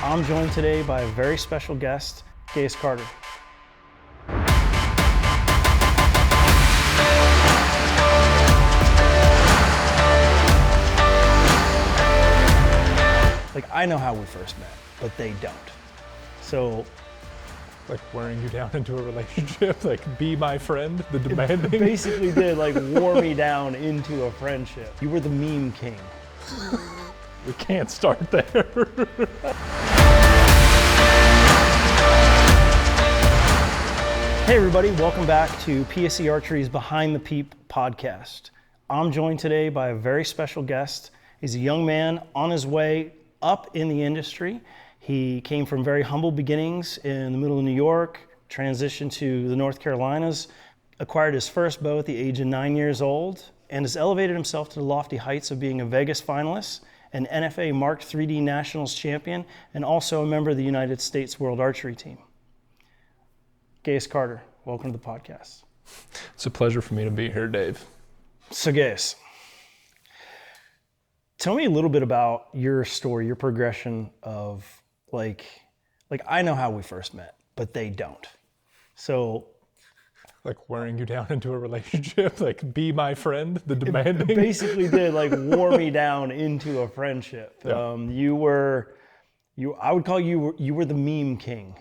I'm joined today by a very special guest, Gaius Carter. Like, I know how we first met, but they don't. So, like wearing you down into a relationship, like be my friend, the demanding. basically did like wore me down into a friendship. You were the meme king. We can't start there. Hey everybody, welcome back to PSE Archery's Behind the Peep podcast. I'm joined today by a very special guest. He's a young man on his way up in the industry. He came from very humble beginnings in the middle of New York, transitioned to the North Carolinas, acquired his first bow at the age of 9 years old, and has elevated himself to the lofty heights of being a Vegas finalist, an NFA Mark 3D Nationals champion, and also a member of the United States World Archery Team. Gaius Carter, welcome to the podcast. It's a pleasure for me to be here, Dave. So Gaius, tell me a little bit about your story, your progression of like I know how we first met, but they don't. So like wearing you down into a relationship, like be my friend, the demanding. Basically did like wore me down into a friendship. Yeah. I would call you were the meme king.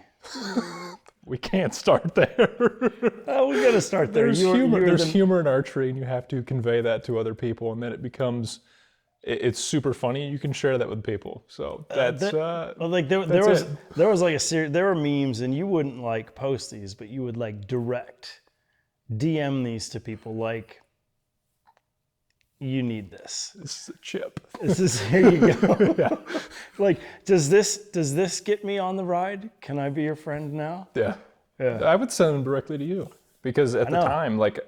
We can't start there. We gotta start there. There's humor in archery, and you have to convey that to other people, and then it becomes, it's super funny. You can share that with people. So that's there was like a series. There were memes, and you wouldn't like post these, but you would like direct DM these to people. Like, you need this. This is a chip. This is, here you go. Yeah. Like, does this get me on the ride? Can I be your friend now? Yeah. Yeah. I would send them directly to you because at the know. time, like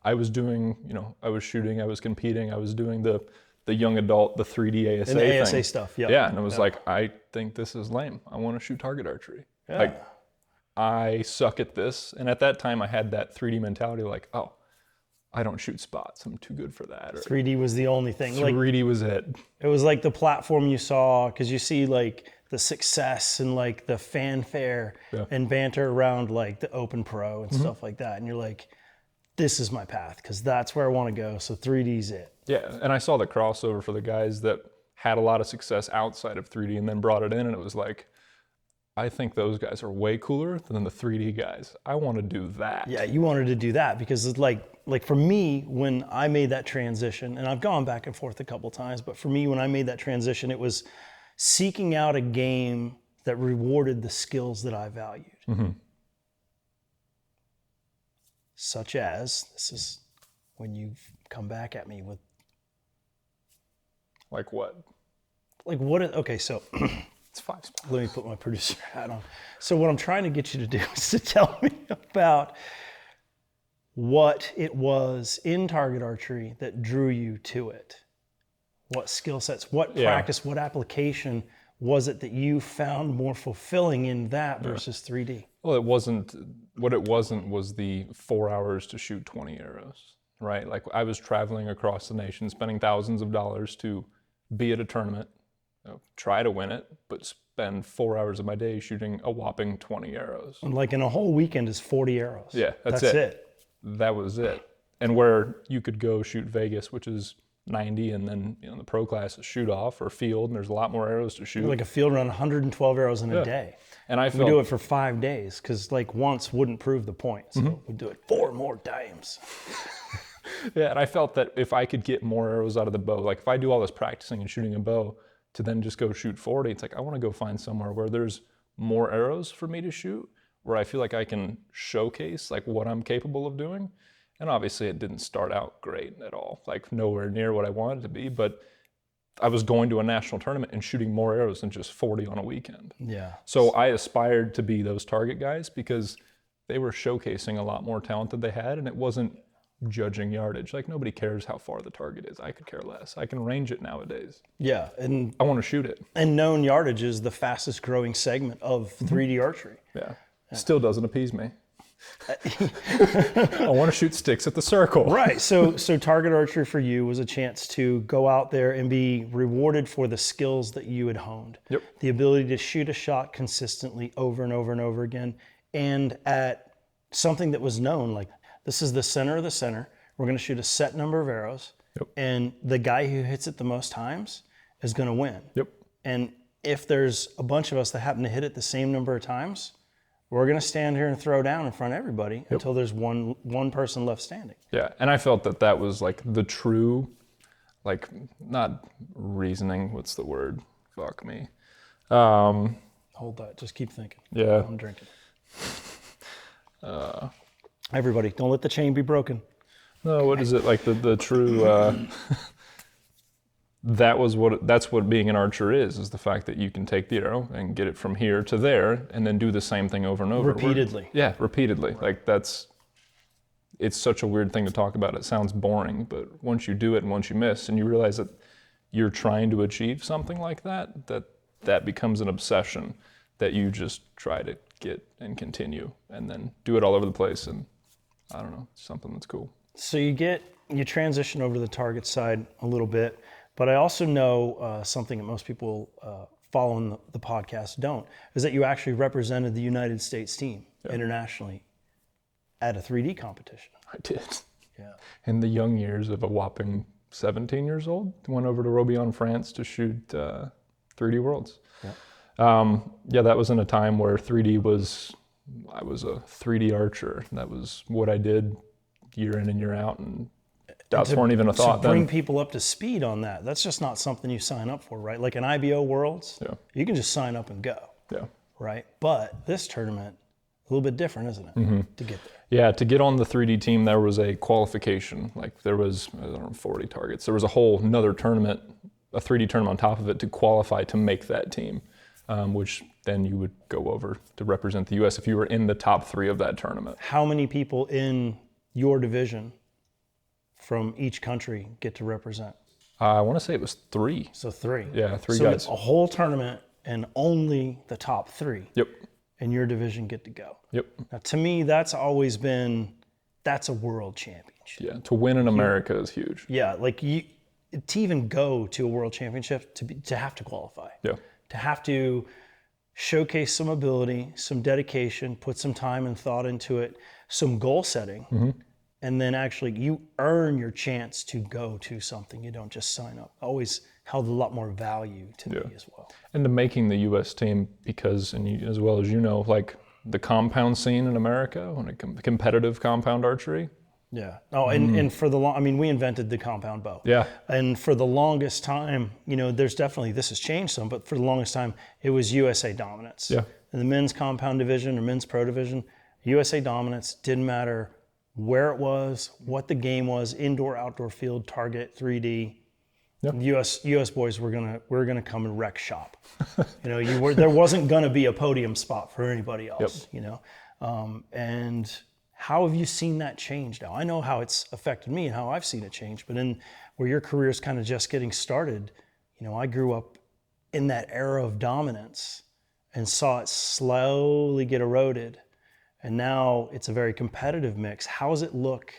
I was doing, I was shooting, I was competing, I was doing the young adult, the 3D ASA And the ASA thing. stuff. Yeah. Yeah. And it was like, I think this is lame. I want to shoot target archery. Yeah. Like I suck at this. And at that time I had that 3D mentality, like, oh, I don't shoot spots. I'm too good for that. Or 3D was the only thing. 3D was it. It was like the platform you saw, because you see like the success and like the fanfare and banter around like the Open Pro and stuff like that. And you're like, this is my path, because that's where I want to go. So 3D's it. Yeah. And I saw the crossover for the guys that had a lot of success outside of 3D and then brought it in. And it was like, I think those guys are way cooler than the 3D guys. I want to do that. Yeah, you wanted to do that because it's like for me, when I made that transition, and I've gone back and forth a couple times, but for me, when I made that transition, it was seeking out a game that rewarded the skills that I valued. Mm-hmm. Such as, this is when you've come back at me with... Like what? Like what, okay, so... It's 5 spots. Let me put my producer hat on. So what I'm trying to get you to do is to tell me about what it was in target archery that drew you to it. What skill sets, what practice, what application was it that you found more fulfilling in that versus 3D? Well, what it wasn't was the 4 hours to shoot 20 arrows, right? Like I was traveling across the nation, spending thousands of dollars to be at a tournament, try to win it, but spend 4 hours of my day shooting a whopping 20 arrows. And like in a whole weekend is 40 arrows. Yeah, that's it. That was it. And where you could go shoot Vegas, which is 90, and then the pro class is shoot off or field, and there's a lot more arrows to shoot. Like a field run, 112 arrows in a day. And we do it for 5 days, because like once wouldn't prove the point. So we do it 4 more times. Yeah, and I felt that if I could get more arrows out of the bow, like if I do all this practicing and shooting a bow to then just go shoot 40, it's like I want to go find somewhere where there's more arrows for me to shoot, where I feel like I can showcase like what I'm capable of doing. And obviously it didn't start out great at all, like nowhere near what I wanted to be, but I was going to a national tournament and shooting more arrows than just 40 on a weekend. Yeah. So I aspired to be those target guys because they were showcasing a lot more talent that they had, and it wasn't judging yardage. Like nobody cares how far the target is. I could care less. I can range it nowadays. Yeah, and I want to shoot it. And known yardage is the fastest growing segment of 3D archery. Yeah. Still doesn't appease me. I want to shoot sticks at the circle. Right. So target archery for you was a chance to go out there and be rewarded for the skills that you had honed. Yep. The ability to shoot a shot consistently over and over and over again, and at something that was known, like this is the center of the center. We're going to shoot a set number of arrows, Yep. and the guy who hits it the most times is going to win. Yep. And if there's a bunch of us that happen to hit it the same number of times, we're going to stand here and throw down in front of everybody until there's one person left standing. Yeah, and I felt that was like the true, like, not reasoning, what's the word? Fuck me. Hold that, just keep thinking. Yeah. I'm drinking. Everybody, don't let the chain be broken. No, what is it, like the true, that's what being an archer is the fact that you can take the arrow and get it from here to there and then do the same thing over and over. Repeatedly. Yeah, repeatedly. Right. Like it's such a weird thing to talk about. It sounds boring, but once you do it and once you miss and you realize that you're trying to achieve something like that becomes an obsession that you just try to get and continue and then do it all over the place. And I don't know, it's something that's cool. So you transition over to the target side a little bit. But I also know something that most people following the podcast don't, is that you actually represented the United States team internationally at a 3D competition. I did. Yeah. In the young years of a whopping 17 years old, went over to Roubaix, France to shoot 3D Worlds. Yeah. That was in a time where I was a 3D archer. That was what I did year in and year out, and doubts weren't even a thought to bring then. people up to speed on that, that's just not something you sign up for, right? Like an IBO Worlds, you can just sign up and go, right? But this tournament, a little bit different, isn't it, to get there? Yeah, to get on the 3D team, there was a qualification. Like there was, 40 targets. There was a whole another tournament, a 3D tournament on top of it to qualify to make that team, which then you would go over to represent the U.S. if you were in the top 3 of that tournament. How many people in your division from each country get to represent? I want to say it was 3. So 3. Yeah, 3 so guys. So a whole tournament and only the top 3 Yep. in your division get to go. Yep. Now, to me, that's always been, that's a world championship. Yeah, to win in America is huge. Yeah, like to even go to a world championship, to have to qualify. Yeah. To have to showcase some ability, some dedication, put some time and thought into it, some goal setting, and then actually you earn your chance to go to something. You don't just sign up. Always held a lot more value to me as well. And to making the U.S. team, because, and you, as well as you know, like the compound scene in America, when it competitive compound archery. Yeah. Oh, and for the long, I mean, we invented the compound bow. Yeah. And for the longest time, there's definitely, this has changed some, but for the longest time, it was USA dominance. Yeah. In the men's compound division or men's pro division, USA dominance, didn't matter where it was, what the game was, indoor, outdoor field, target, 3D. Yeah. US boys were gonna come and wreck shop. There wasn't gonna be a podium spot for anybody else. And how have you seen that change now? I know how it's affected me and how I've seen it change, but in where your career is kind of just getting started, I grew up in that era of dominance and saw it slowly get eroded. And now it's a very competitive mix. How does it look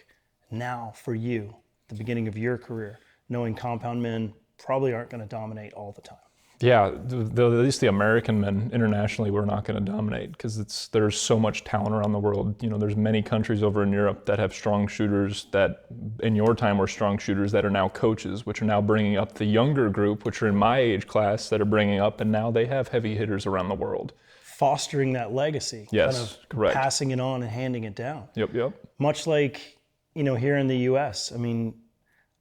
now for you at the beginning of your career, knowing compound men probably aren't going to dominate all the time? Yeah, at least the American men internationally were not going to dominate because there's so much talent around the world. There's many countries over in Europe that have strong shooters that in your time were strong shooters that are now coaches, which are now bringing up the younger group, which are in my age class that are bringing up, and now they have heavy hitters around the world. Fostering that legacy. Yes, kind of correct. Passing it on and handing it down. Yep. Much like, here in the US,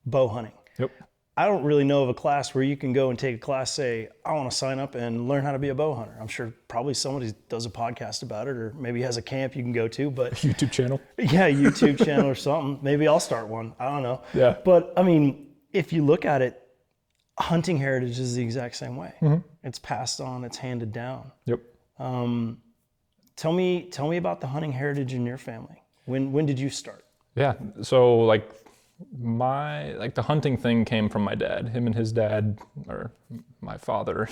bow hunting. Yep. I don't really know of a class where you can go and take a class, say, I want to sign up and learn how to be a bow hunter. I'm sure probably somebody does a podcast about it, or maybe has a camp you can go to, but YouTube channel. Yeah, YouTube channel or something. Maybe I'll start one. I don't know. Yeah. But if you look at it, hunting heritage is the exact same way. It's passed on, it's handed down. Yep. Tell me about the hunting heritage in your family. When did you start? Yeah. So the hunting thing came from my dad. Him and his dad, or my father,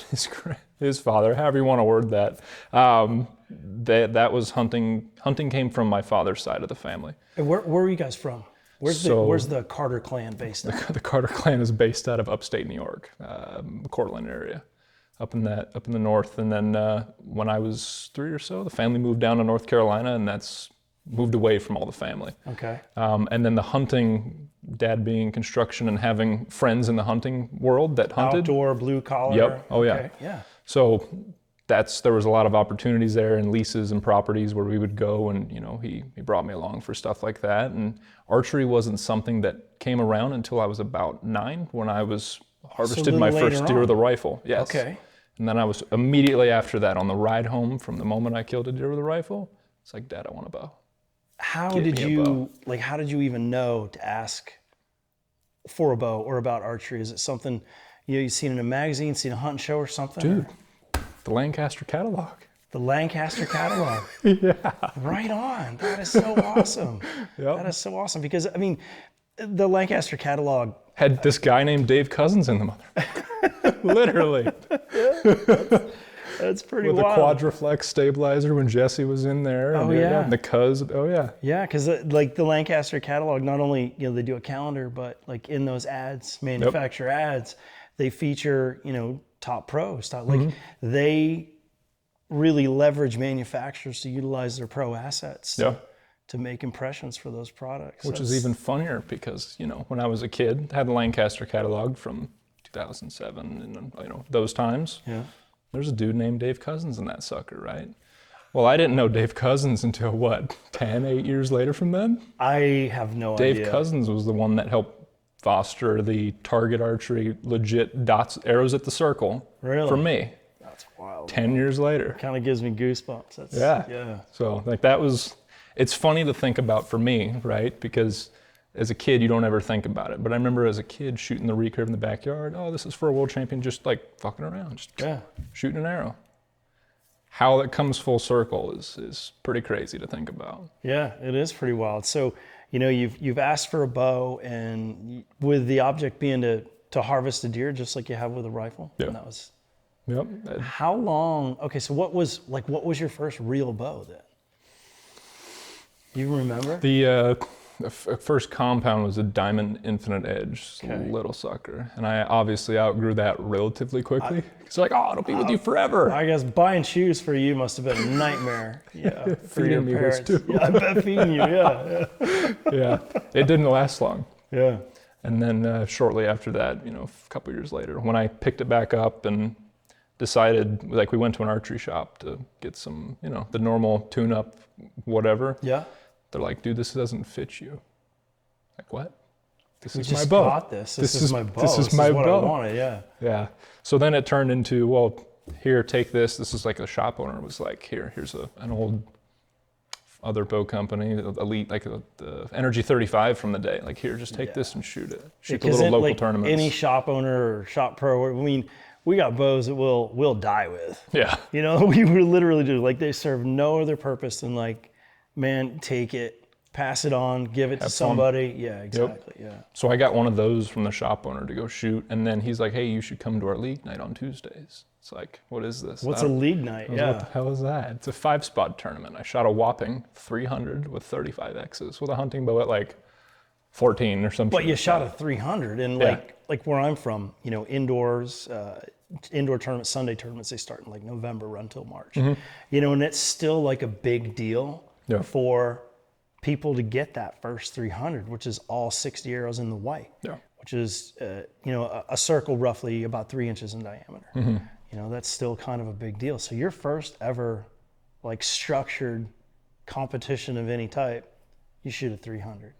his father, however you want to word that. that was hunting. Hunting came from my father's side of the family. And where were you guys from? Where's the Carter clan based at? The Carter clan is based out of upstate New York, Cortland area, up in the north. And then when I was 3 or so, the family moved down to North Carolina, and that's moved away from all the family. Okay. And then the hunting, Dad being construction and having friends in the hunting world that hunted. Outdoor, blue collar. Yep. Oh yeah. Okay. Yeah. So there was a lot of opportunities there and leases and properties where we would go, and he brought me along for stuff like that. And archery wasn't something that came around until I was about 9, when I was harvested my first deer with a rifle. Yes. Okay. And then I was immediately after that on the ride home from the moment I killed a deer with a rifle. It's like, Dad, I want a bow. How did you even know to ask for a bow or about archery? Is it something you've seen in a magazine, seen a hunting show or something? Dude. The Lancaster catalog. The Lancaster catalog. Yeah. Right on. That is so awesome. Yep. That is so awesome because, I mean, the Lancaster catalog had this guy named Dave Cousins in the mother. Literally. That's pretty With wild. the Quadriflex stabilizer when Jesse was in there. Oh, yeah. And the Cuz. Oh, yeah. Yeah, because like the Lancaster catalog, not only they do a calendar, but like in those ads, manufacturer ads, they feature top pros. Like they really leverage manufacturers to utilize their pro assets to make impressions for those products. Which is even funnier because when I was a kid, I had the Lancaster catalog from 2007 and those times. Yeah. There's a dude named Dave Cousins in that sucker, right? Well, I didn't know Dave Cousins until 8 years later from then? I have no idea. Dave Cousins was the one that helped foster the target archery legit dots, arrows at the circle for me. That's wild. 10 years later. Kind of gives me goosebumps. That's, yeah. So that was, it's funny to think about for me, right? Because as a kid, you don't ever think about it. But I remember as a kid shooting the recurve in the backyard. Oh, this is for a world champion, just like fucking around, just shooting an arrow. How that comes full circle is pretty crazy to think about. Yeah, it is pretty wild. So, you've asked for a bow, and with the object being to harvest a deer, just like you have with a rifle. Yep. And that was. Yep. How long? Okay, so what was your first real bow then? You remember? The first compound was a Diamond Infinite Edge, little sucker. And I obviously outgrew that relatively quickly. It's like, it'll be with you forever. I guess buying shoes for you must have been a nightmare. Yeah, for your Feeding me parents. was too. Yeah, I bet feeding you, yeah. Yeah, it didn't last long. Yeah. And then shortly after that, a couple years later, when I picked it back up and decided, we went to an archery shop to get some, the normal tune-up, whatever. Yeah. They're like, dude, this doesn't fit you. Like, what? This We is just my bow. got this. This is my bow. This is my what bow. I wanted, yeah. Yeah. So then it turned into, well, here, take this. This is like a shop owner was like, here's an old other bow company, elite, like the Energy 35 from the day. Like, here, just take this and shoot it. Shoot the little local tournaments. Any shop owner or shop pro, I mean, we got bows that we'll die with. Yeah. We literally do. Like, they serve no other purpose than man, take it, pass it on, give it to somebody. Fun. Yeah, exactly. Yep. Yeah. So I got one of those from the shop owner to go shoot, and then he's like, "Hey, you should come to our league night on Tuesdays." It's like, what is this? What's a league night? What the hell is that? It's a 5-spot tournament. I shot a whopping 300 with 35 X's with a hunting bow at 14 or something. But you shot a 300, and like where I'm from, indoors. Indoor tournaments, Sunday tournaments, they start in November, run till March. Mm-hmm. And it's still a big deal for people to get that first 300, which is all 60 arrows in the white, which is a circle roughly about 3 inches in diameter. Mm-hmm. That's still kind of a big deal. So your first ever structured competition of any type, you shoot a 300.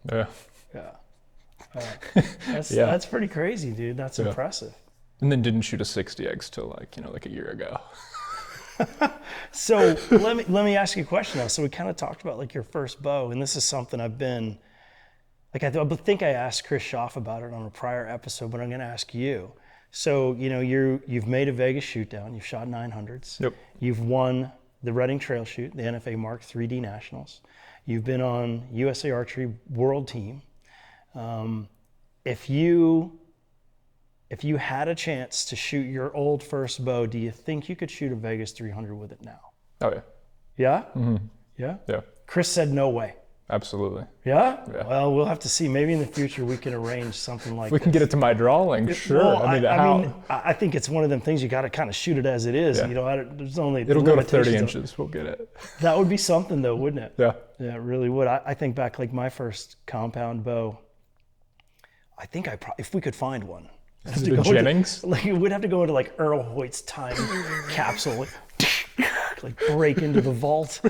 That's pretty crazy, dude. That's impressive. And then didn't shoot a 60X till a year ago. So let me ask you a question now. So we kind of talked about your first bow, and this is something I've been I think I asked Chris Schaff about it on a prior episode, but I'm going to ask you. So you've made a Vegas shoot down. You've shot 900s. Yep. You've won the Reading Trail Shoot, the NFA Mark 3D Nationals. You've been on USA Archery World Team. If you had a chance to shoot your old first bow, do you think you could shoot a Vegas 300 with it now? Oh, yeah. Yeah? Mm-hmm. Yeah? Yeah, Chris said no way. absolutely. Yeah? Yeah. Well, we'll have to see. Maybe in the future we can arrange something like We can get it to my drawing, sure. Well, how? I think it's one of them things you got to kind of shoot it as it is. Yeah. You know, there's only It'll go to 30 limitations inches. We'll get it. That would be something though, wouldn't it? Yeah. Yeah, it really would. I think back like my first compound bow. I think if we could find one. Is it a Jennings? We'd have to go into like Earl Hoyt's time capsule, like break into the vault,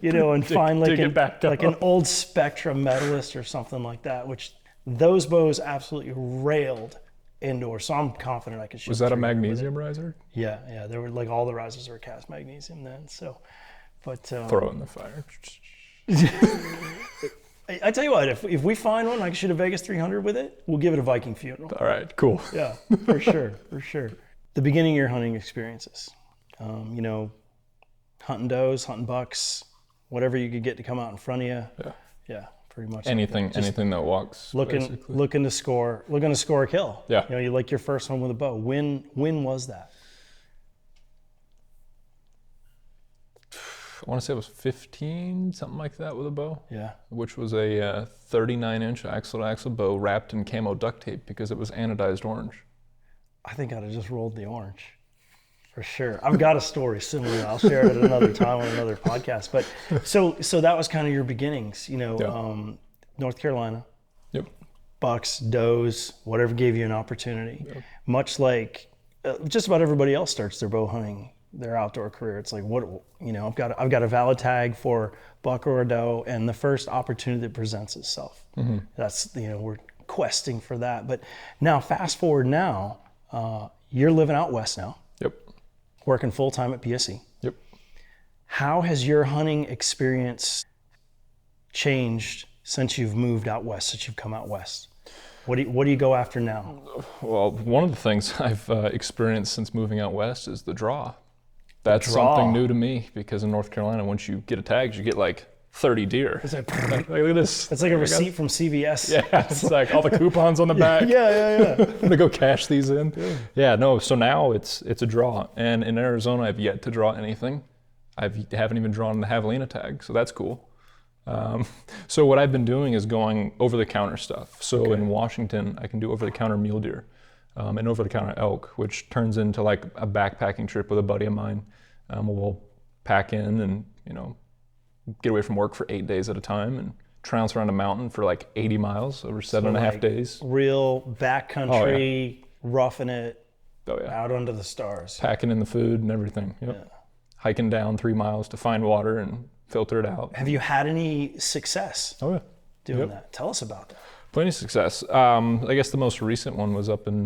you know, and find like an old Spectra Medalist or something like that, which those bows absolutely railed indoors. So I'm confident I could shoot. Was that a magnesium riser? Yeah. There were like all the risers were cast magnesium then. So, but throw it in the fire. I tell you what, if we find one, I can shoot a Vegas 300 with it, we'll give it a Viking funeral. All right, cool. Yeah, for sure. The beginning of your hunting experiences, you know, hunting does, hunting bucks, whatever you could get to come out in front of you. Yeah, pretty much. Anything that walks. Looking to score a kill. Yeah. You know, you like your first one with a bow. When was that? I want to say it was 15, something like that, with a bow. Yeah. Which was a 39-inch axle-to-axle bow wrapped in camo duct tape because it was anodized orange. I think I'd have just rolled the orange, for sure. I've got a story similar. I'll share it at another time on another podcast. But so that was kind of your beginnings, you know, North Carolina. Yep. Bucks, does, whatever gave you an opportunity. Yep. Much like just about everybody else starts their bow hunting, their outdoor career. It's like, what, you know, I've got a valid tag for buck or a doe, and the first opportunity that presents itself. Mm-hmm. That's, you know, we're questing for that. But now, fast forward now, you're living out west now. Yep. Working full time at PSE. Yep. How has your hunting experience changed since you've moved out west, since you've come out west? What do you go after now? Well, one of the things I've experienced since moving out west is the draw. That's something new to me, because in North Carolina, once you get a tag, you get like 30 deer. It's like, look at this. It's like a receipt from CVS. Yeah, it's like all the coupons on the back. Yeah. I'm gonna go cash these in. Yeah, no. So now it's a draw, and in Arizona, I've yet to draw anything. I haven't even drawn the javelina tag, so that's cool. So what I've been doing is going over-the-counter stuff. So in Washington, I can do over-the-counter mule deer. And over-the-counter elk, which turns into like a backpacking trip with a buddy of mine. We'll pack in and, you know, get away from work for 8 days at a time and trounce around a mountain for like 80 miles over 7.5 days. Real backcountry, roughing it, out under the stars. Packing in the food and everything. Yep. Yeah. Hiking down 3 miles to find water and filter it out. Have you had any success doing that? Tell us about that. Plenty of success. I guess the most recent one was up in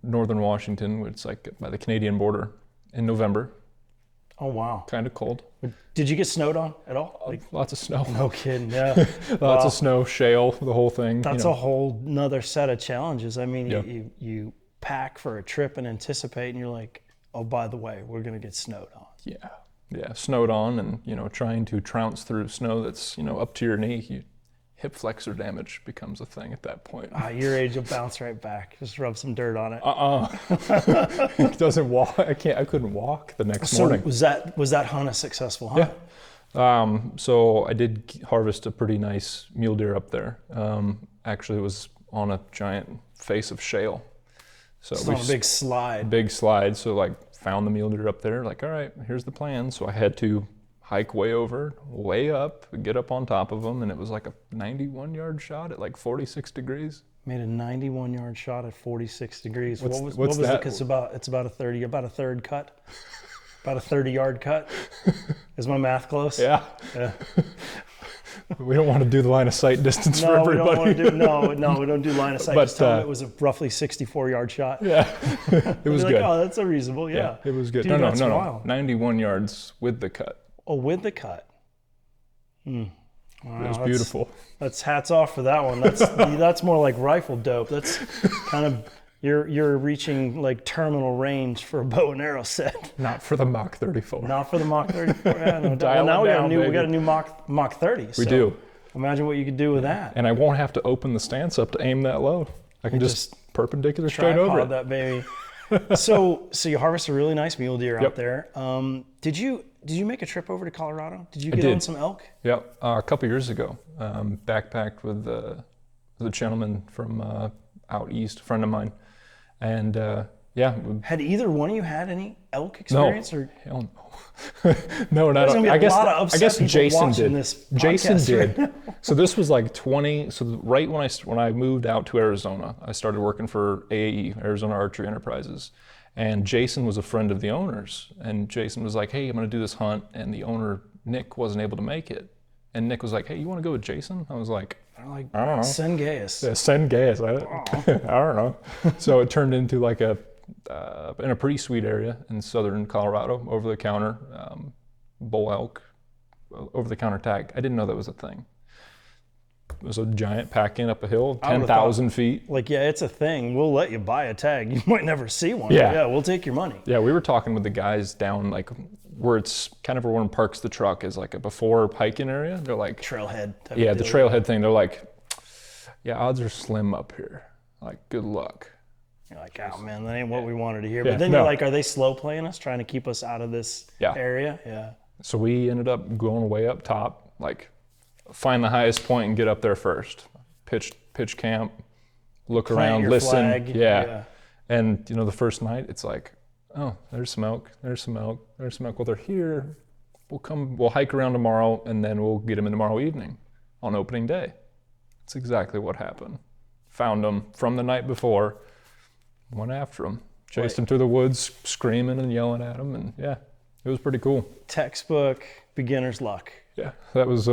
northern Washington, which is like by the Canadian border, in November. Oh, wow. Kind of cold. Did you get snowed on at all? Lots of snow. No kidding, yeah. Lots of snow, shale, the whole thing. That's a whole nother set of challenges. I mean, you pack for a trip and anticipate, and you're like, oh, by the way, we're going to get snowed on. Yeah, snowed on, and, you know, trying to trounce through snow that's, you know, up to your knee. Hip flexor damage becomes a thing at that point. Your age will bounce right back. Just rub some dirt on it. It doesn't walk. I couldn't walk the next morning. Was that hunt a successful hunt? Yeah. So I did harvest a pretty nice mule deer up there. Actually, it was on a giant face of shale. So it's on a big slide. Big slide. So like found the mule deer up there. Like, all right, here's the plan. So I had to hike way over, way up, get up on top of them, and it was like a 91-yard shot at like 46 degrees. Made a 91-yard shot at 46 degrees. What's what was that? It's about a third cut, about a 30-yard cut. Is my math close? Yeah. We don't want to do the line of sight distance for everybody. We don't do line of sight. Just tell them it was a roughly 64-yard shot. Yeah, it was good. Oh, that's a reasonable. Yeah, it was good. Dude, no, 91 yards with the cut. Oh, with the cut. Wow, it was beautiful. That's hats off for that one. That's more like rifle dope. That's kind of you're reaching like terminal range for a bow and arrow set. Not for the Mach 34. Not for the Mach 34. Yeah, no doubt. Well, now we got a new Mach 30. We do. Imagine what you could do with that. And I won't have to open the stance up to aim that low. I can just perpendicular straight over it. That baby. So you harvest a really nice mule deer out there. did you make a trip over to Colorado? Did you I get did. on some elk? Yep, a couple years ago, backpacked with a gentleman from out east, a friend of mine, and yeah. Had either one of you had any elk experience? No, Or hell no. No, not. There's gonna be a lot of upset I guess people Jason watching did. this Jason podcast did. right So this was like 20. So right when I moved out to Arizona, I started working for AAE, Arizona Archery Enterprises, and Jason was a friend of the owner's. And Jason was like, "Hey, I'm gonna do this hunt," and the owner Nick wasn't able to make it. And Nick was like, "Hey, you want to go with Jason?" I was like, Like, "I don't know." send Gaius. Yeah, send gas. I don't know. So it turned into like in a pretty sweet area in southern Colorado, over the counter, bull elk, over the counter tag. I didn't know that was a thing. It was a giant pack-in up a hill, 10,000 feet. Like, yeah, it's a thing. We'll let you buy a tag. You might never see one. Yeah. But yeah, we'll take your money. Yeah, we were talking with the guys down like where it's kind of where one parks the truck is like a before hiking area. They're like, Trailhead type yeah, of the deal. trailhead thing. They're like, yeah, odds are slim up here. Like, good luck. You're like, oh man, that ain't what we wanted to hear. Yeah, But then no. you're like, are they slow playing us, trying to keep us out of this Yeah. area? Yeah. So we ended up going way up top, like find the highest point and get up there first. Pitch camp, look Plant around, your listen. flag. Yeah. And you know, the first night it's like, oh, there's some elk, there's some elk, there's some elk. Well, they're here. We'll hike around tomorrow and then we'll get them in tomorrow evening on opening day. That's exactly what happened. Found them from the night before, went after them, chased them through the woods, screaming and yelling at them, and yeah, it was pretty cool. Textbook beginner's luck. Yeah, that was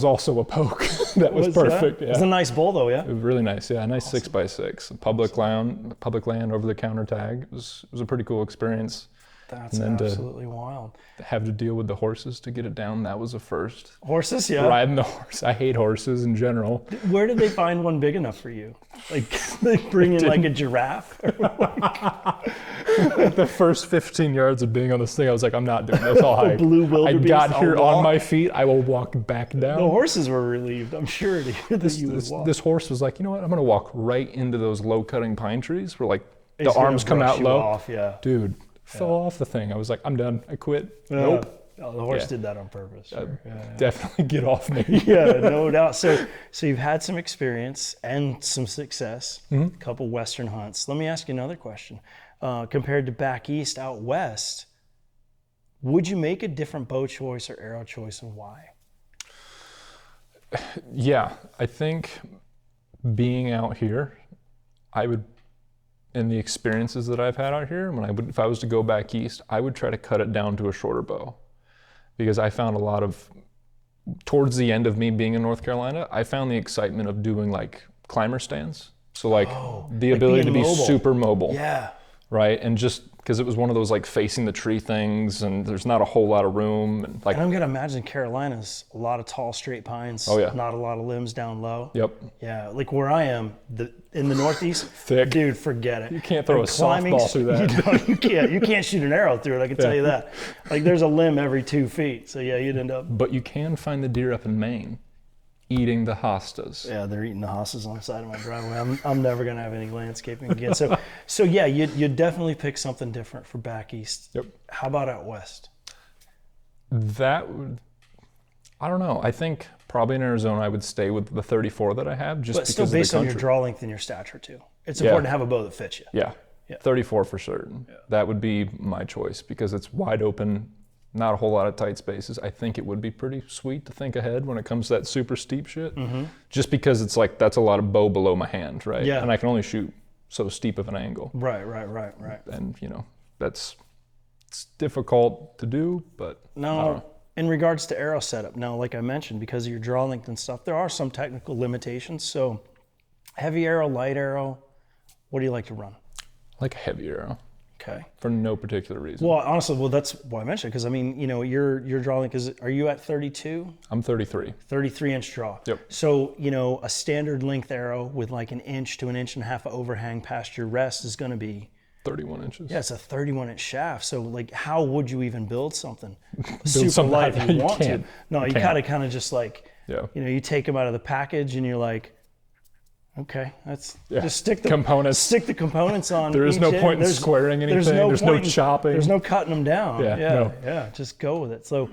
also a poke. That was perfect. It was a nice bull though, yeah? It was really nice. Yeah, a nice 6x6, public land over the counter tag. It was a pretty cool experience. That's And then absolutely wild. To have to deal with the horses to get it down, that was a first. Horses, yeah. Riding the horse. I hate horses in general. Where did they find one big enough for you? Like they bring in like a giraffe? Like the first 15 yards of being on this thing, I was like, I'm not doing this all hike. Blue I wildebeest, got here I'll walk. on my feet. I will walk back down. The horses were relieved, I'm sure, to hear that you would walk. This horse was like, you know what? I'm gonna walk right into those low cutting pine trees where like It's the gonna arms come brush out you low. off, yeah. Dude, fell off the thing. I was like, I'm done. I quit. Nope. Oh, the horse Yeah. did that on purpose. Sure. Definitely get off me. Yeah, no doubt. So you've had some experience and some success, Mm-hmm. a couple Western hunts. Let me ask you another question. Compared to back east, out west, would you make a different bow choice or arrow choice, and why? Yeah, I think being out here, I would, in the experiences that I've had out here, if I was to go back east, I would try to cut it down to a shorter bow, because I found towards the end of me being in North Carolina, I found the excitement of doing like climber stands. So like the ability to being be mobile. super mobile. Yeah. Right, and just because it was one of those like facing the tree things, and there's not a whole lot of room, and like, And I'm gonna imagine Carolinas, a lot of tall straight pines. Oh, yeah. Not a lot of limbs down low. yep, Yeah, like where I am, in the Northeast, Thick. dude, forget it. You can't throw And a softball through that. You can't. You can't shoot an arrow through it. I can tell you that. Like there's a limb every 2 feet. So yeah, you'd end up. but you can find the deer up in Maine eating the hostas. Yeah, they're eating the hosses on the side of my driveway. I'm never gonna have any landscaping again. So yeah, you'd definitely pick something different for back east. Yep. How about out west? That would, I don't know. I think probably in Arizona I would stay with the 34 that I have, just But because still of the based on country. your draw length and your stature too. It's important to have a bow that fits you. Yeah. 34 for certain. That would be my choice because it's wide open, not a whole lot of tight spaces. I think it would be pretty sweet to think ahead when it comes to that super steep shit. Mm-hmm. Just because it's like, that's a lot of bow below my hand, right? Yeah. And I can only shoot so steep of an angle. Right. And, it's difficult to do, but I don't Now, know. in regards to arrow setup, now, like I mentioned, because of your draw length and stuff, there are some technical limitations. So heavy arrow, light arrow, what do you like to run? Like a heavy arrow Okay. for no particular reason. Well, honestly, that's why I mentioned it, because I mean, your draw length are you at 32? I'm 33. 33-inch draw. Yep. So, a standard length arrow with like an inch to an inch and a half of overhang past your rest is going to be, 31 inches. yeah, it's a 31-inch shaft. So, like, how would you even build something super something light like if that. you You want to? can't. No, You you can't. gotta kind of just like, Yeah. you take them out of the package and you're like, Okay, that's Yeah. just stick the Components. Stick the components on. There is each no end. point in squaring anything. There's no chopping. There's no cutting them down. Yeah, no. Yeah. Just go with it. So,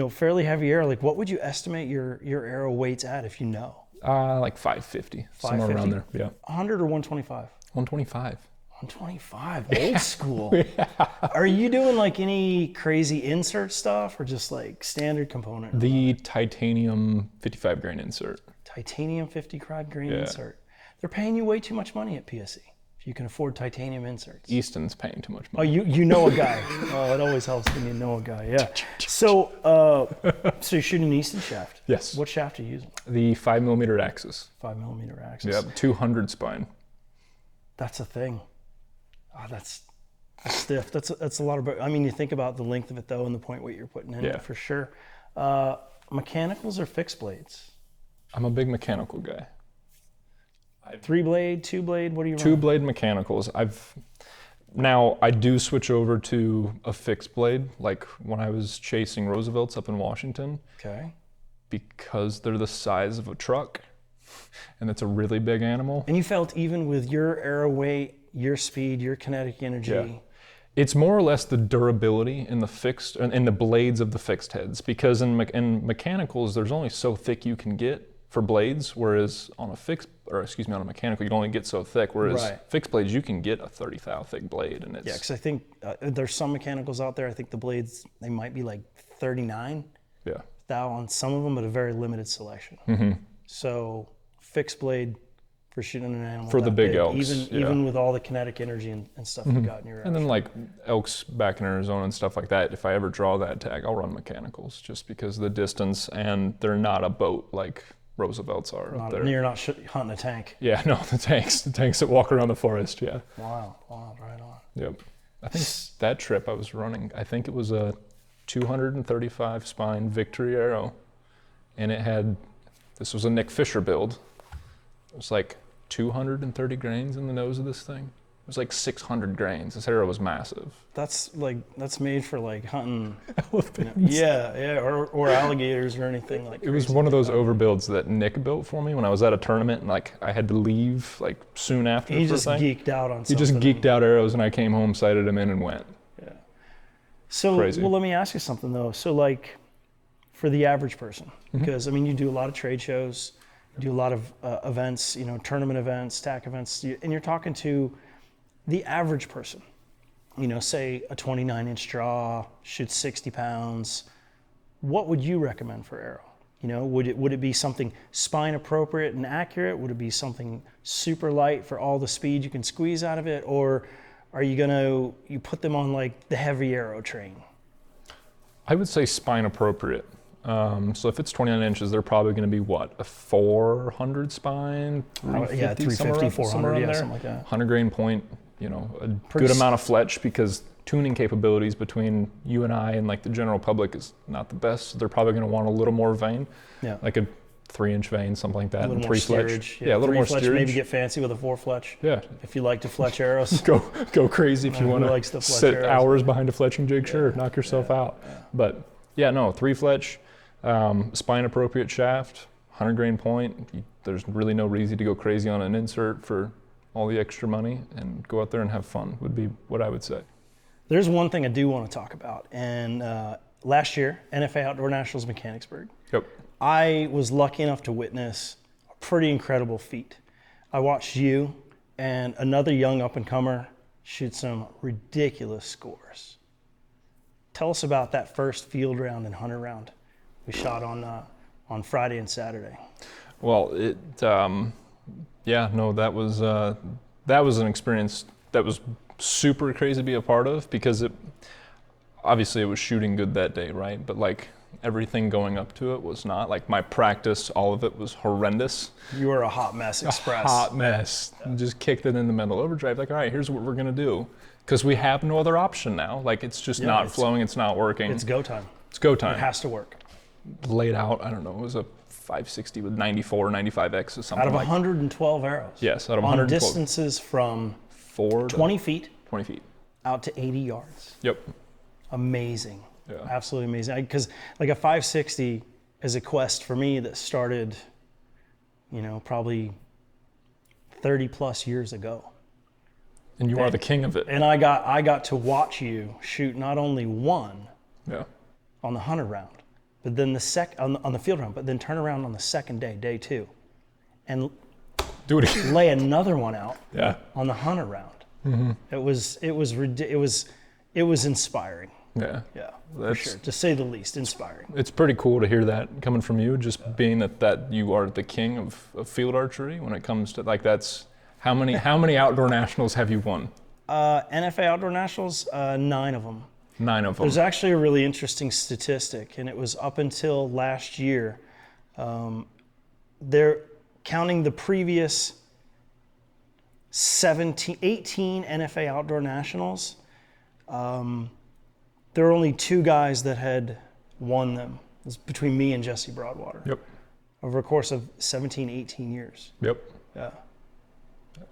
fairly heavy arrow. Like, what would you estimate your arrow weights at if you know? Like 550, somewhere around there. Yeah. 100 or 125? 125. 125, old school. Yeah. Are you doing like any crazy insert stuff or just like standard component? The titanium 55 grain insert. Titanium 55 grain insert. They're paying you way too much money at PSE if you can afford titanium inserts. Easton's paying too much Oh, money. you know a guy. Oh, it always helps when you know a guy. Yeah. So, you're shooting an Easton shaft. Yes. What shaft are you using? The 5mm axis. 5mm axis. Yep. 200 spine. That's a thing. Oh, that's stiff. That's a lot of. I mean, you think about the length of it though, and the point weight you're putting in it for sure. Mechanicals or fixed blades? I'm a big mechanical guy. 3-blade, 2-blade. What do you run? 2-blade mechanicals. Now I do switch over to a fixed blade, like when I was chasing Roosevelts up in Washington. Okay. Because they're the size of a truck, and it's a really big animal. And you felt even with your arrow weight, your speed, your kinetic energy. Yeah. It's more or less the durability in the blades of the fixed heads, because in mechanicals there's only so thick you can get for blades, whereas on a mechanical you'd only get so thick, whereas fixed blades you can get a 30 thou thick blade, and it's because I think there's some mechanicals out there. I think the blades they might be like 39 thou on some of them, but a very limited selection. Mm-hmm. So fixed blade for shooting an animal for the big elks, even with all the kinetic energy and stuff you got in your and then like elks back in Arizona and stuff like that, if I ever draw that tag, I'll run mechanicals just because of the distance, and they're not a boat like Roosevelts are up there. You're not hunting a tank. Yeah, no, the tanks that walk around the forest. Yeah. Wow, right on. Yep. I think that trip I was running, I think it was a 235 spine Victory arrow, and this was a Nick Fisher build. It was like 230 grains in the nose of this thing. It was like 600 grains. This arrow was massive. That's made for like hunting elephants. Or alligators or anything like that. It was one of those overbuilds that Nick built for me when I was at a tournament, and like I had to leave like soon after. He just geeked out on something. He just geeked out arrows, and I came home, sighted him in, and went. Yeah. So, crazy. Well, let me ask you something though. So like, for the average person, because I mean, you do a lot of trade shows. You do a lot of events, tournament events, stack events, and you're talking to the average person. Say a 29-inch draw, shoots 60 pounds. What would you recommend for arrow? Would it be something spine appropriate and accurate? Would it be something super light for all the speed you can squeeze out of it? Or are you you put them on like the heavy arrow train? I would say spine appropriate. So if it's 29 inches, they're probably going to be a 400 spine, 350, 400, somewhere in there. Something like that. 100 grain point, a good amount of fletch, because tuning capabilities between you and I and like the general public is not the best. So they're probably going to want a little more vein, like a 3-inch vein, something like that, and 3 fletch. Yeah, a little more steerage. Maybe get fancy with a 4 fletch. Yeah. If you like to fletch arrows. go crazy if you want to sit arrows. Hours behind a fletching jig. Sure, knock yourself out. Yeah. But 3 fletch. Spine appropriate shaft, 100 grain point. There's really no reason to go crazy on an insert for all the extra money, and go out there and have fun would be what I would say. There's one thing I do want to talk about, and last year, NFA Outdoor Nationals Mechanicsburg. Yep. I was lucky enough to witness a pretty incredible feat. I watched you and another young up-and-comer shoot some ridiculous scores. Tell us about that first field round and hunter round we shot on Friday and Saturday. Well, that was an experience that was super crazy to be a part of, because it was shooting good that day, right? But like everything going up to it was not. Like my practice, all of it was horrendous. You were a hot mess express. A hot mess. Yeah. Just kicked it in the mental overdrive. Like, all right, here's what we're gonna do, because we have no other option now. Like it's just not flowing. It's not working. It's go time. It's go time. It has to work. Laid out, I don't know, it was a 560 with 94, 95X or something. Out of 112 arrows. Yes, out of 112. On distances from 20 feet. 20 feet. Out to 80 yards. Yep. Amazing. Yeah. Absolutely amazing. Because like a 560 is a quest for me that started, probably 30 plus years ago. And you are the king of it. And I got to watch you shoot not only one on the 100 round, but then on the field round, but then turn around on the second day, day 2, and do it again. lay another one out on the 100 round. Mm-hmm. It was inspiring. Yeah, for sure, to say the least, inspiring. It's pretty cool to hear that coming from you, just being that you are the king of field archery when it comes to like that's. How many outdoor nationals have you won? NFA Outdoor Nationals, 9 of them. 9 of them. There's actually a really interesting statistic, and it was up until last year. They're counting the previous 18 NFA Outdoor Nationals. There were only 2 guys that had won them. It was between me and Jesse Broadwater. Yep. Over a course of 17, 18 years. Yep. Yeah.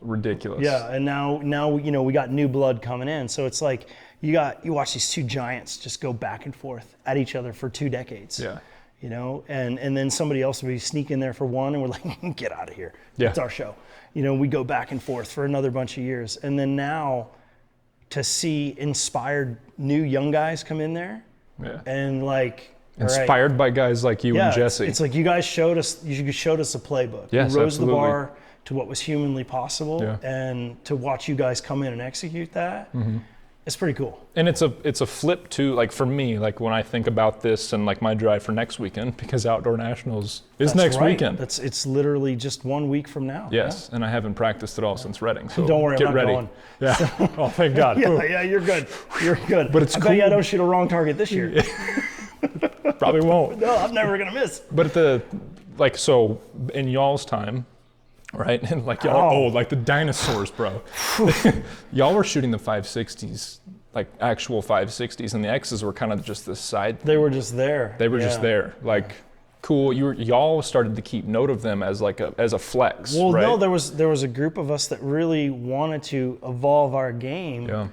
Ridiculous. Yeah, and now we got new blood coming in, so it's like you watch these 2 giants just go back and forth at each other for 2 decades. Yeah. And then somebody else will be sneaking there for one, and we're like, get out of here. Yeah. It's our show. We go back and forth for another bunch of years, and then now to see inspired new young guys come in there, and like. Inspired by guys like you and Jesse. It's like you guys showed us a playbook. Yes, you rose absolutely. the bar to what was humanly possible, and to watch you guys come in and execute that, it's pretty cool. And it's a flip too, like for me, like when I think about this and like my drive for next weekend, because Outdoor Nationals is next weekend. It's literally just 1 week from now. Yes, and I haven't practiced at all since Reading, so don't worry, get I'm not ready. going. Yeah. Oh, thank God. Yeah, you're good. You're good. But it's I cool. bet you I don't shoot a wrong target this year. Probably won't. No, I'm never gonna miss. But so in y'all's time, right? And like y'all old, like the dinosaurs, bro. Y'all were shooting the 560s, like actual 560s, and the X's were kind of just this side thing. They were just there. They were just there. Like cool. Y'all started to keep note of them as a flex. Well, right? no, there was a group of us that really wanted to evolve our game. Yeah.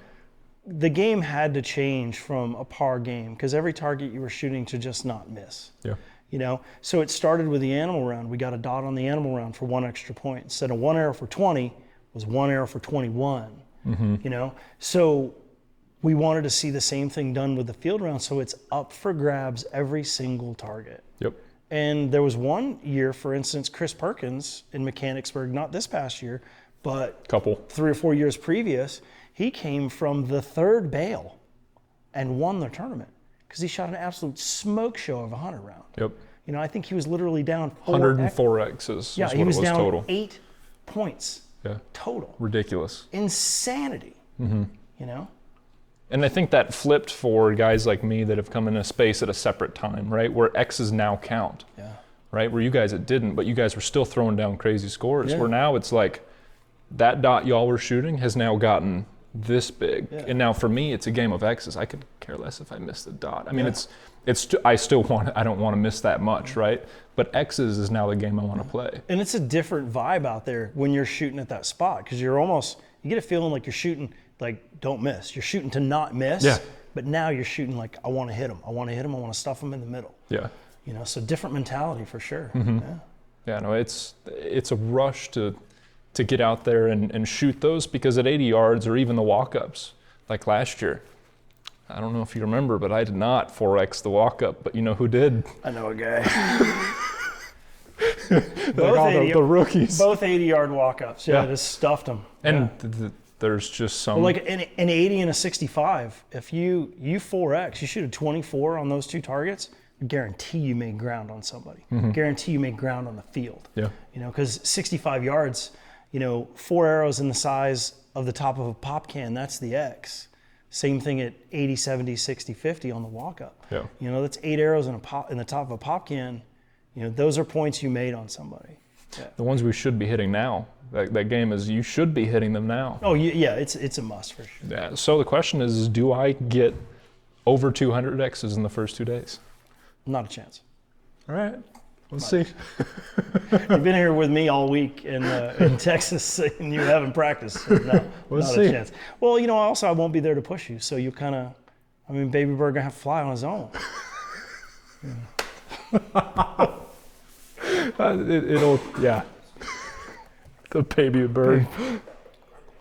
The game had to change from a par game because every target you were shooting to just not miss. Yeah. So it started with the animal round. We got a dot on the animal round for 1 extra point. Instead of 1 arrow for 20, was 1 arrow for 21. Mm-hmm. So we wanted to see the same thing done with the field round. So it's up for grabs every single target. Yep. And there was one year, for instance, Chris Perkins in Mechanicsburg, not this past year, but 3 or 4 years previous, he came from the 3rd bale and won the tournament because he shot an absolute smoke show of a 100 round. Yep. I think he was literally down 104 X's. Yeah, is he what was it was down total. 8 points total. Ridiculous. Insanity. And I think that flipped for guys like me that have come in a space at a separate time, right? Where X's now count. Yeah. Right? Where you guys it didn't, but you guys were still throwing down crazy scores. Yeah. Where now it's like that dot y'all were shooting has now gotten this big. Yeah. And now for me, it's a game of X's. I could care less if I miss the dot. I mean, I don't want to miss that much, right? But X's is now the game I want to play. And it's a different vibe out there when you're shooting at that spot because you get a feeling like you're shooting like don't miss. You're shooting to not miss. Yeah. But now you're shooting like I want to hit him. I want to stuff him in the middle. Yeah. So different mentality for sure. Mm-hmm. Yeah. Yeah. No, it's a rush to get out there and shoot those because at 80 yards or even the walk-ups, like last year, I don't know if you remember, but I did not 4X the walk-up, but you know who did? I know a guy. the rookies. Both 80-yard walk-ups. Yeah, just stuffed them. And there's just some... Like an 80 and a 65, if you 4X, you shoot a 24 on those 2 targets, I guarantee you made ground on somebody. Mm-hmm. Guarantee you made ground on the field. Yeah. Because 65 yards, 4 arrows in the size of the top of a pop can, that's the X. Same thing at 80, 70, 60, 50 on the walk-up. Yeah. That's 8 arrows in the top of a pop can. Those are points you made on somebody. Yeah. The ones we should be hitting now. That game is you should be hitting them now. Oh, yeah, it's a must for sure. Yeah. So the question is, do I get over 200 X's in the first 2 days? Not a chance. All right. Let's see. You've been here with me all week in Texas, and you haven't practiced. So no, Let's not see. a chance. Well, also I won't be there to push you, so you Baby Bird gonna have to fly on his own. The baby bird.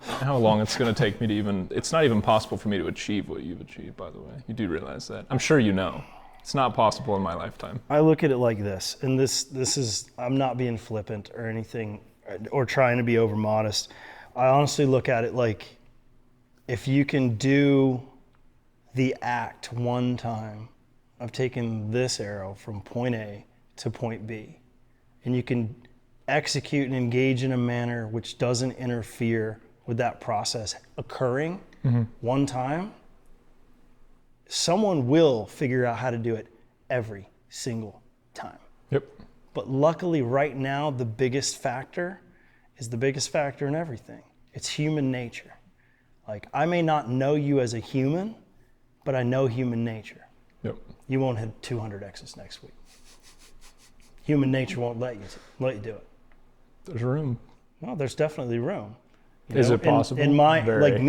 How long it's going to take me to even, it's not even possible for me to achieve what you've achieved, by the way. You do realize that. I'm sure you know. It's not possible in my lifetime. I look at it like this, and this is, I'm not being flippant or anything, or trying to be over modest. I honestly look at it like, if you can do the act one time of taking this arrow from point A to point B, and you can execute and engage in a manner which doesn't interfere with that process occurring one time, someone will figure out how to do it every single time. Yep. But luckily right now, the biggest factor is the biggest factor in everything. It's human nature. Like, I may not know you as a human, but I know human nature. Yep. You won't hit 200 X's next week. Human nature won't let you do it. There's room. Well, there's definitely room. Is it possible? In my, Very. like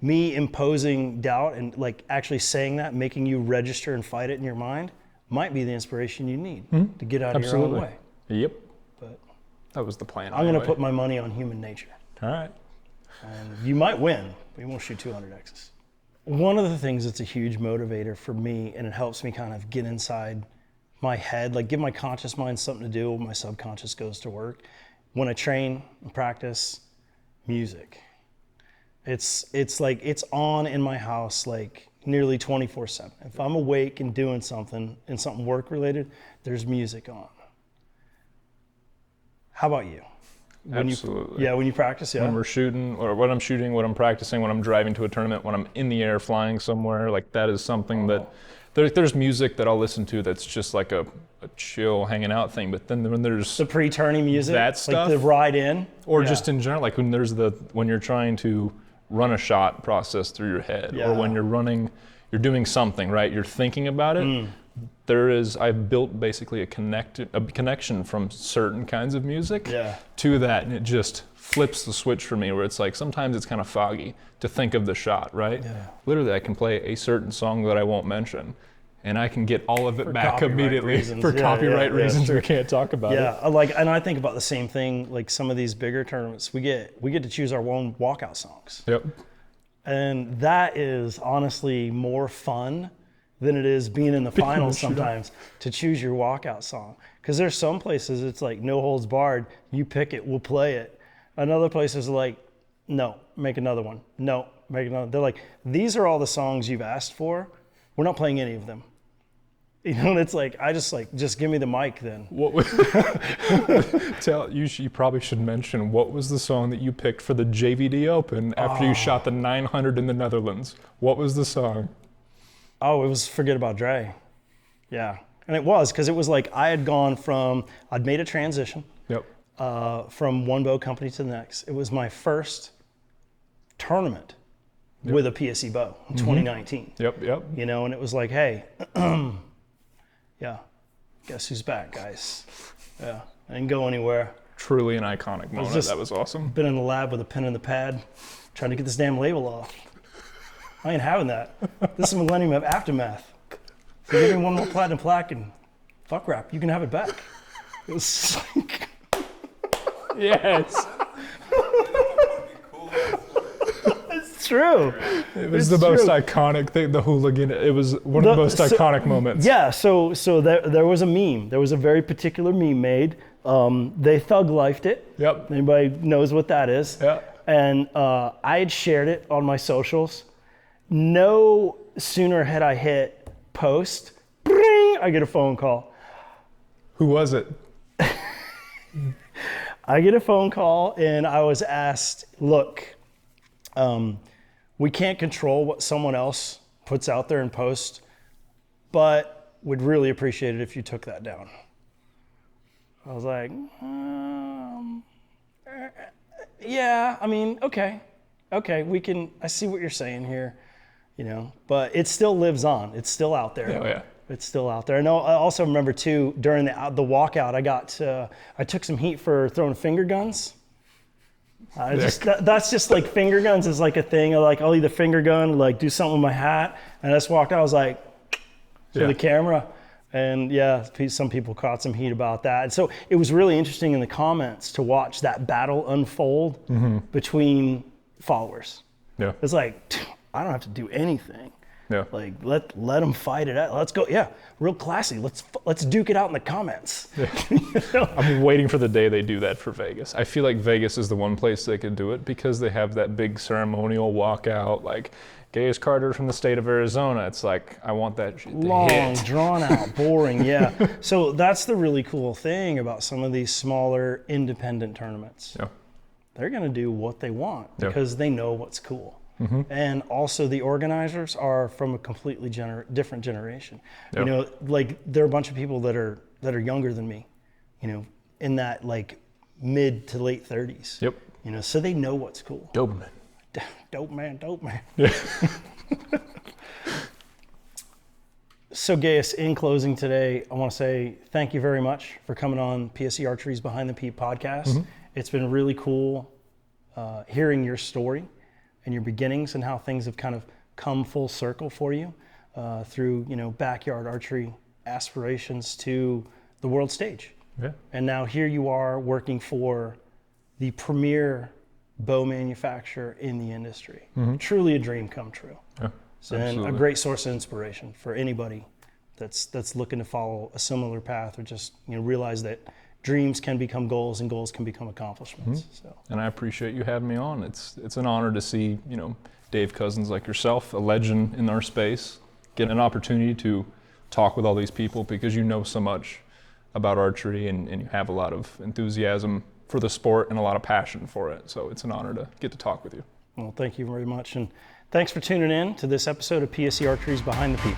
me imposing doubt and like actually saying that, making you register and fight it in your mind, might be the inspiration you need to get out of your own way. Yep. But That was the plan. I'm going to put my money on human nature. All right. And you might win, but you won't shoot 200 X's. One of the things that's a huge motivator for me, and it helps me kind of get inside my head, like give my conscious mind something to do when my subconscious goes to work. When I train and practice, music. It's like it's on in my house like nearly 24/7. If I'm awake and doing something and something work related, there's music on. How about you? Absolutely. When you practice, yeah. When we're shooting, or when I'm shooting, when I'm practicing, when I'm driving to a tournament, when I'm in the air flying somewhere, like that is something that there's music that I'll listen to that's just like a chill hanging out thing. But then when there's the pre-tourney music, that stuff, like the ride in, or just in general, like when you're trying to run a shot process through your head, or when you're doing something, right? You're thinking about it. I've built basically a connection from certain kinds of music to that, and it just flips the switch for me, where it's like sometimes it's kind of foggy to think of the shot, right? Yeah. Literally, I can play a certain song that I won't mention, and I can get all of it back immediately for copyright reasons we can't talk about it. Yeah, like, and I think about the same thing. Like some of these bigger tournaments, we get to choose our own walkout songs. Yep. And that is honestly more fun than it is being in the finals sometimes to choose your walkout song. Because there's some places it's like no holds barred, you pick it, we'll play it. And other places are like, no, make another one. No, make another. They're like, these are all the songs you've asked for. We're not playing any of them. You know, and it's like, just give me the mic then. You probably should mention, what was the song that you picked for the JVD Open after you shot the 900 in the Netherlands? What was the song? Oh, it was Forget About Dre. Yeah. And it was, because it was like I'd made a transition from one bow company to the next. It was my first tournament with a PSE bow in 2019. Yep. You know, and it was like, hey, guess who's back, guys? Yeah, I didn't go anywhere. Truly an iconic moment. That was awesome. Been in the lab with a pen and the pad, trying to get this damn label off. I ain't having that. This is Millennium of Aftermath. If you give me one more platinum plaque and fuck rap, you can have it back. It was like... Yes. It's true. It was the most iconic thing, the hooligan. It was one of the most iconic moments. Yeah, so there was a meme. There was a very particular meme made. They thug lifed it. Yep. Anybody knows what that is? Yeah. And I had shared it on my socials. No sooner had I hit post, bring, I get a phone call. Who was it? I get a phone call and I was asked, look, we can't control what someone else puts out there in post, but we'd really appreciate it if you took that down. I was like, yeah, I mean, okay, we can, I see what you're saying here. You know, but it still lives on. It's still out there. Oh, yeah. It's still out there. I also remember too, during the walkout, I took some heat for throwing finger guns. That's just like finger guns is like a thing. I'll either finger gun, like do something with my hat. And I just walked out. I was like, to the camera, And yeah, some people caught some heat about that. And so it was really interesting in the comments to watch that battle unfold between followers. Yeah. It's like, I don't have to do anything. Yeah. Like let them fight it out. Let's go. Yeah, real classy. Let's duke it out in the comments. Yeah. I'm waiting for the day they do that for Vegas. I feel like Vegas is the one place they could do it because they have that big ceremonial walkout, like Gaius Carter from the state of Arizona. It's like, I want that shit to Long, hit. drawn out, boring. Yeah. So that's the really cool thing about some of these smaller independent tournaments. Yeah. They're going to do what they want Yeah. because they know what's cool. And also the organizers are from a completely different generation. Yep. You know, like there are a bunch of people that are younger than me, you know, in that like mid to late 30s. Yep. You know, so they know what's cool. Dope man. Dope man. Yeah. So Gaius, in closing today, I want to say thank you very much for coming on PSE Archery's Behind the Peep podcast. It's been really cool hearing your story and your beginnings and how things have kind of come full circle for you through, you know, backyard archery aspirations to the world stage. Yeah. And now here you are working for the premier bow manufacturer in the industry. Truly a dream come true. Yeah. And Absolutely. a great source of inspiration for anybody that's looking to follow a similar path or just, you know, realize that dreams can become goals and goals can become accomplishments. So. And I appreciate you having me on. It's an honor to see, you know, Dave Cousins like yourself, a legend in our space, get an opportunity to talk with all these people because you know so much about archery and you have a lot of enthusiasm for the sport and a lot of passion for it. So it's an honor to get to talk with you. Well, thank you very much. And thanks for tuning in to this episode of PSE Archery's Behind the Peep.